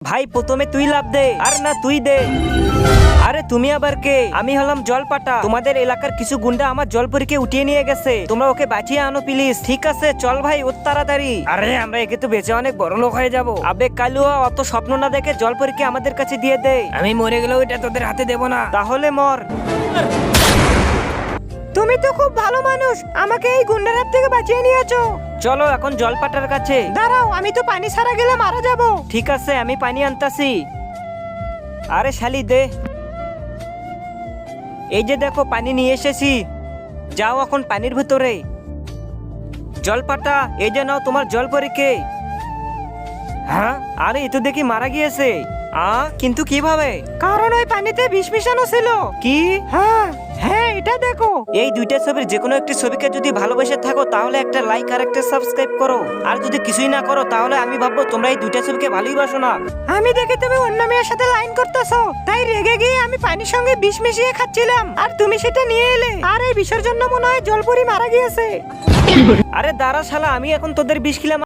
ভাই প্রথমে তুই লাভ দে। আর না তুই দে। আরে তুমি আবার কে? আমি হলাম জলপাটা। তোমাদের এলাকার কিছু গুন্ডা আমার জলপরীকে উঠিয়ে নিয়ে গেছে, তোমরা ওকে বাঁচিয়ে আনো প্লিজ। ঠিক আছে চল ভাই ওর তাড়াতাড়ি। আরে আমরা একে তো বেঁচে অনেক বড় লোক হয়ে যাবো। আবে কালুয়া অত স্বপ্ন না দেখে জলপরীকে আমাদের কাছে দিয়ে দে। আমি মরে গেলেও এটা তোদের হাতে দেবো না। তাহলে মর। তুমি তো খুব ভালো মানুষ, আমাকে এই গুন্ডার হাত থেকে বাঁচিয়ে নিয়েছো। চলো এখন জলপাটার কাছে। দাঁড়াও, আমি তো পানি ছাড়া গেলে মারা যাব। ঠিক আছে আমি পানি আনতাছি। আরে শালি দে। এই যে দেখো পানি নিয়ে এসেছি, যাও এখন পানির ভিতরে। জলপাটা এই যে নাও তোমার জলপরীকে। হ্যাঁ আরে এ তো দেখি মারা গিয়েছে। কিন্তু কিভাবে? কারণ ওই পানিতে বিষ মিশানো ছিল। কি? হ্যাঁ হ্যাঁ এটা দেখো। এই দুইটা ছবির যে কোনো একটি ছবিকে যদি ভালোবেসে থাকো তাহলে একটা লাইক আর একটা সাবস্ক্রাইব করো। আর যদি কিছুই না করো তাহলে আমি ভাববো তোমরা এই দুইটা ছবিকে ভালোইবাসো না। আমি দেখি তুমি অন্য মেয়ের সাথে লাইন করতেছো, তাই রেগে গিয়ে আমি পানির সঙ্গে বিষ মিশিয়ে খাচ্ছিলাম, আর তুমি সেটা নিয়ে এলে। আর এই বিষের জন্য মনে হয় জলপরি মারা গিয়েছে। আরে দাঁড়া শালা, আমি এখন তোদের বিষ খেলাম।